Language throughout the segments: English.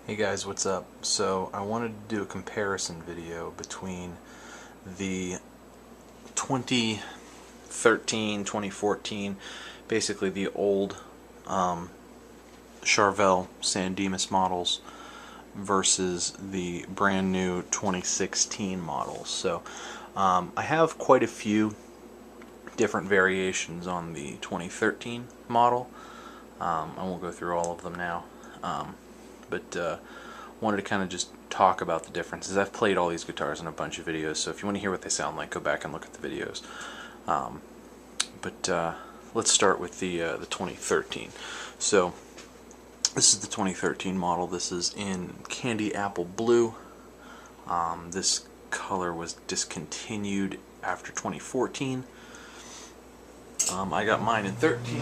Hey guys, what's up? So I wanted to do a comparison video between the 2013, 2014, basically the old Charvel San Dimas models versus the brand new 2016 models. So I have quite a few different variations on the 2013 model. I won't go through all of them now. But wanted to kind of just talk about the differences. I've played all these guitars in a bunch of videos, so if you want to hear what they sound like, go back and look at the videos. But let's start with the 2013. So this is the 2013 model. This is in candy apple blue. This color was discontinued after 2014. I got mine in 13,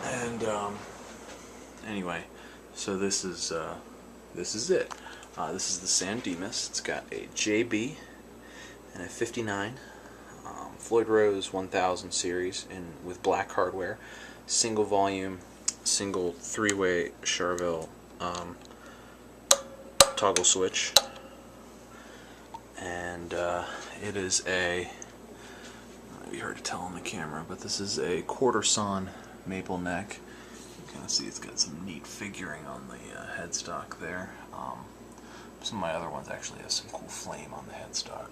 and anyway, so this is it. This is the San Dimas. It's got a JB and a 59 Floyd Rose 1000 series with black hardware, single volume, single three-way Charvel toggle switch, and it is a, maybe hard to tell on the camera, but this is a quarter sawn maple neck. You can see it's got some neat figuring on the headstock there. Some of my other ones actually have some cool flame on the headstock.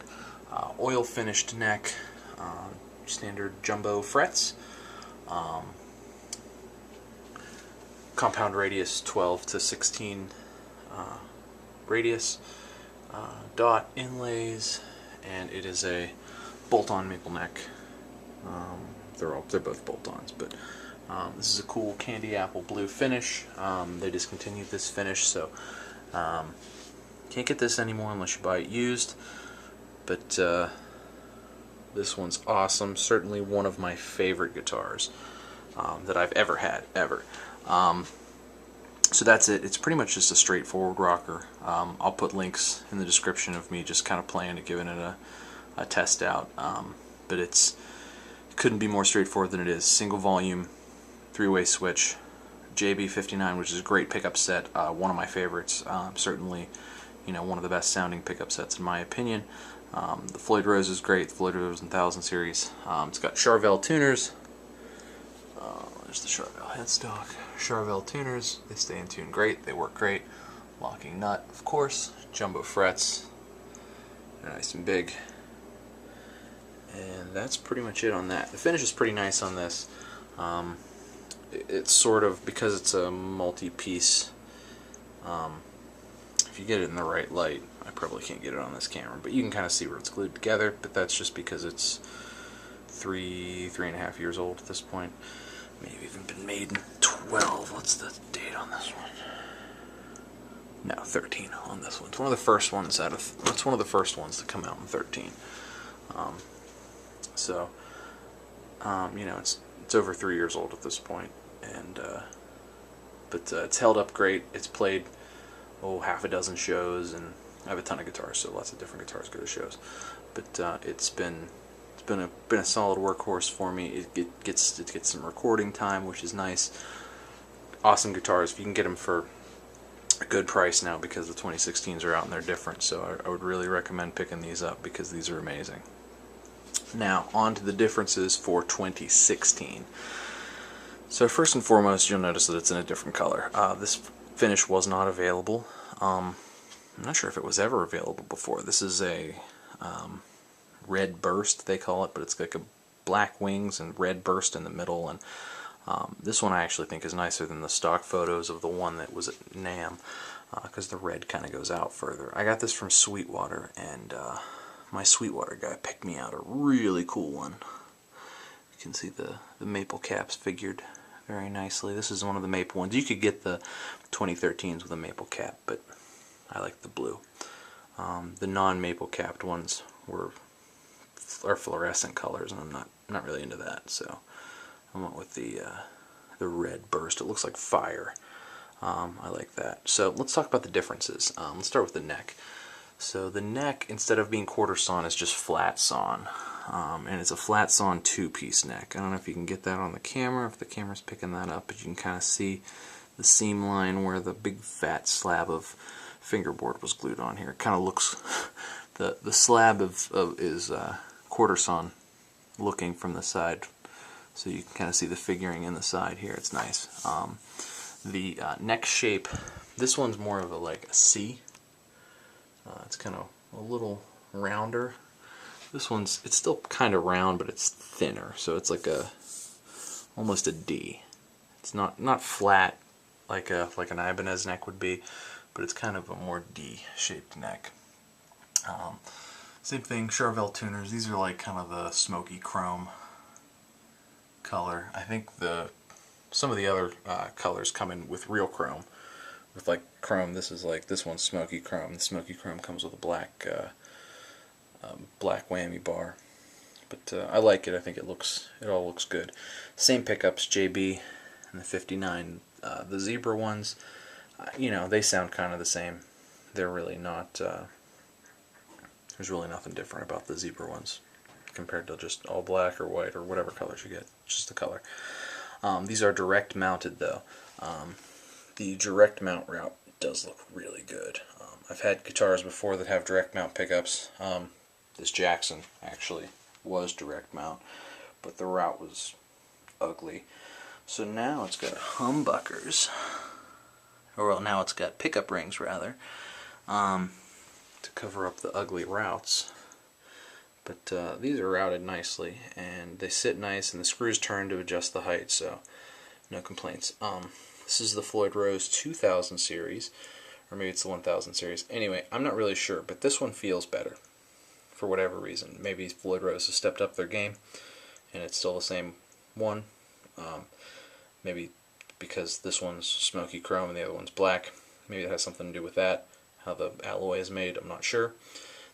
Oil finished neck, standard jumbo frets, compound radius 12 to 16 radius, dot inlays, and it is a bolt-on maple neck. They're both bolt-ons, but this is a cool candy apple blue finish. They discontinued this finish, so can't get this anymore unless you buy it used. But this one's awesome. Certainly one of my favorite guitars that I've ever had, ever. So that's it. It's pretty much just a straightforward rocker. I'll put links in the description of me just kind of playing it, giving it a test out. But it couldn't be more straightforward than it is. Single volume, three-way switch, JB59, which is a great pickup set, one of my favorites. Certainly, one of the best sounding pickup sets in my opinion. The Floyd Rose is great, the Floyd Rose 1000 series. It's got Charvel tuners. There's the Charvel headstock. Charvel tuners, they stay in tune great, they work great. Locking nut, of course. Jumbo frets, they're nice and big. And that's pretty much it on that. The finish is pretty nice on this. It's sort of, because it's a multi-piece, if you get it in the right light, I probably can't get it on this camera, but you can kind of see where it's glued together, but that's just because it's three and a half years old at this point. Maybe even been made in 12. What's the date on this one? No, 13 on this one. It's one of the first ones it's one of the first ones to come out in 13. So, it's over 3 years old at this point, and but it's held up great. It's played half a dozen shows, and I have a ton of guitars, so lots of different guitars go to shows. But it's been a solid workhorse for me. It gets some recording time, which is nice. Awesome guitars. If you can get them for a good price now, because the 2016s are out and they're different, so I would really recommend picking these up because these are amazing. Now, on to the differences for 2016. So first and foremost, you'll notice that it's in a different color. This finish was not available. I'm not sure if it was ever available before. This is a red burst, they call it, but it's like a black wings and red burst in the middle. And this one I actually think is nicer than the stock photos of the one that was at NAMM, because the red kind of goes out further. I got this from Sweetwater, and my Sweetwater guy picked me out a really cool one. You can see the maple caps figured very nicely. This is one of the maple ones. You could get the 2013s with a maple cap, but I like the blue. The non-maple capped ones are fluorescent colors, and I'm not really into that. So I went with the red burst. It looks like fire. I like that. So let's talk about the differences. Let's start with the neck. So the neck, instead of being quarter sawn, is just flat sawn. And it's a flat sawn two-piece neck. I don't know if you can get that on the camera, if the camera's picking that up, but you can kind of see the seam line where the big fat slab of fingerboard was glued on here. It kind of looks, the slab is quarter sawn looking from the side, so you can kind of see the figuring in the side here. It's nice. The neck shape, this one's more of a like a C. It's kind of a little rounder. This one's, it's still kind of round, but it's thinner, so it's like almost a D. It's not flat like an Ibanez neck would be, but it's kind of a more D-shaped neck. Same thing, Charvel tuners. These are like kind of the smoky chrome color. I think some of the other colors come in with real chrome. With like chrome, this one's smoky chrome. The smoky chrome comes with a black whammy bar. But I like it. I think it all looks good. Same pickups, JB and the 59. The zebra ones, they sound kind of the same. They're really not. There's really nothing different about the zebra ones compared to just all black or white or whatever colors you get. Just the color. These are direct mounted though. The direct mount route does look really good. I've had guitars before that have direct mount pickups. This Jackson actually was direct mount, but the route was ugly. So now it's got humbuckers, or well, now it's got pickup rings rather, to cover up the ugly routes. But these are routed nicely, and they sit nice, and the screws turn to adjust the height, so no complaints. This is the Floyd Rose 2000 series, or maybe it's the 1000 series. Anyway, I'm not really sure, but this one feels better for whatever reason. Maybe Floyd Rose has stepped up their game, and it's still the same one. Maybe because this one's smoky chrome and the other one's black. Maybe that has something to do with that. How the alloy is made, I'm not sure.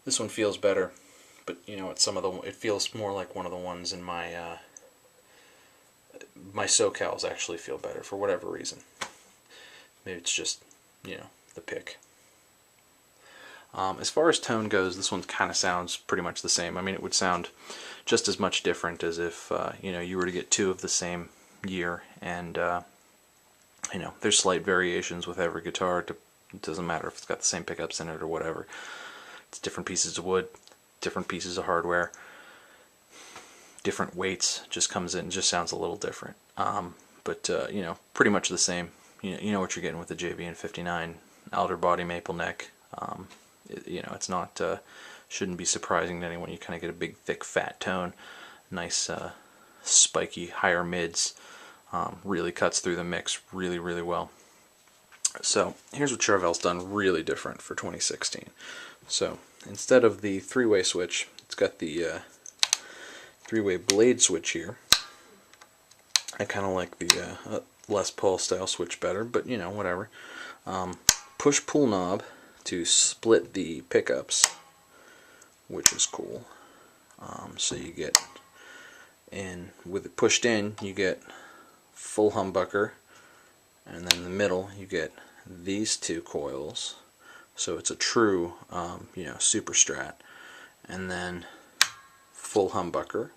This one feels better, but it's it feels more like one of the ones in my my SoCals actually feel better for whatever reason. Maybe it's just the pick. As far as tone goes, this one kind of sounds pretty much the same. I mean, it would sound just as much different as if you were to get two of the same year, and there's slight variations with every guitar. It doesn't matter if it's got the same pickups in it or whatever. It's different pieces of wood, different pieces of hardware, different weights. Just comes in, just sounds a little different. But pretty much the same. You know what you're getting with the JB and 59 alder body maple neck. It's not shouldn't be surprising to anyone. You kind of get a big, thick, fat tone, nice, spiky, higher mids. Really cuts through the mix really, really well. So here's what Charvel's done really different for 2016. So instead of the three-way switch, it's got the three-way blade switch here. I kind of like the Les Paul style switch better, but whatever. Push-pull knob to split the pickups, which is cool. So you get, and with it pushed in, you get full humbucker, and then in the middle you get these two coils, so it's a true super strat, and then full humbucker,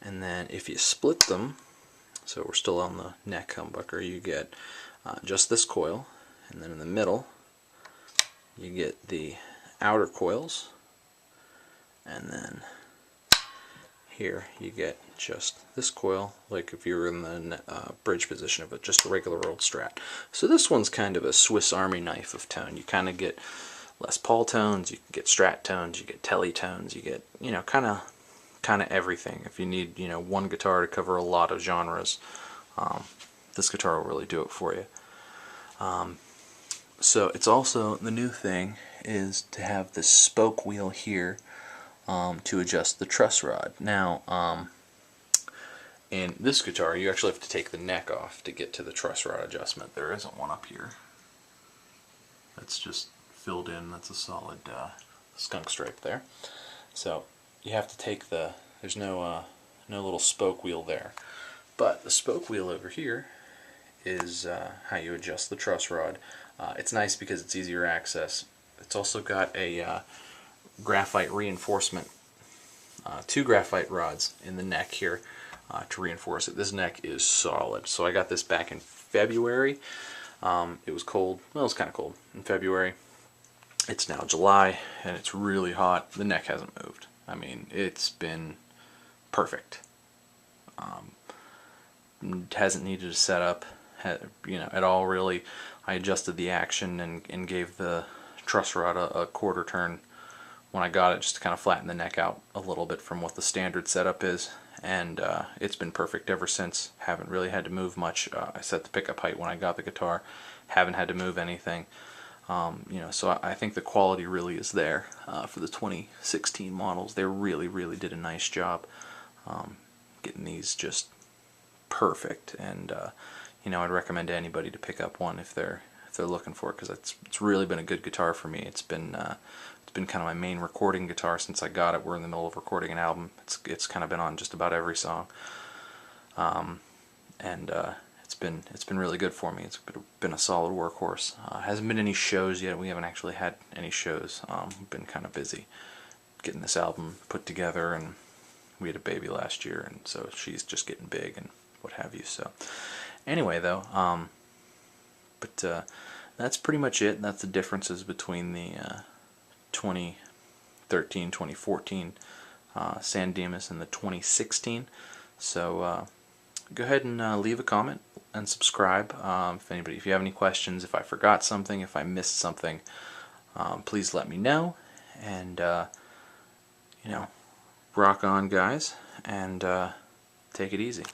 and then if you split them, so we're still on the neck humbucker, you get just this coil, and then in the middle you get the outer coils, and then here you get just this coil, like if you were in the bridge position of it, just a regular old Strat. So this one's kind of a Swiss Army knife of tone. You kind of get Les Paul tones, you get Strat tones, you get Telly tones, you get kind of everything. If you need one guitar to cover a lot of genres, this guitar will really do it for you. So it's also, the new thing is to have this spoke wheel here to adjust the truss rod. Now, in this guitar, you actually have to take the neck off to get to the truss rod adjustment. There isn't one up here. That's just filled in. That's a solid skunk stripe there. So you have to take there's no little spoke wheel there. But the spoke wheel over here is how you adjust the truss rod. It's nice because it's easier access. It's also got a graphite reinforcement, two graphite rods in the neck here to reinforce it. This neck is solid. So I got this back in February. It was cold. Well, it was kind of cold in February. It's now July, and it's really hot. The neck hasn't moved. I mean, it's been perfect. It hasn't needed a setup, at all really. I adjusted the action and gave the truss rod a quarter turn when I got it, just to kind of flatten the neck out a little bit from what the standard setup is. And it's been perfect ever since. Haven't really had to move much. I set the pickup height when I got the guitar. Haven't had to move anything. So I think the quality really is there for the 2016 models. They really did a nice job getting these just perfect. And I'd recommend to anybody to pick up one if they're looking for it, because it's really been a good guitar for me. It's been kind of my main recording guitar since I got it. We're in the middle of recording an album. It's kind of been on just about every song, and it's been really good for me. It's been a solid workhorse. Hasn't been any shows yet. We haven't actually had any shows. We've been kind of busy getting this album put together, and we had a baby last year, and so she's just getting big and what have you. So anyway, though, that's pretty much it. That's the differences between the 2013, 2014 San Dimas and the 2016. So go ahead and leave a comment and subscribe. If you have any questions, if I forgot something, if I missed something, please let me know. And rock on, guys, and take it easy.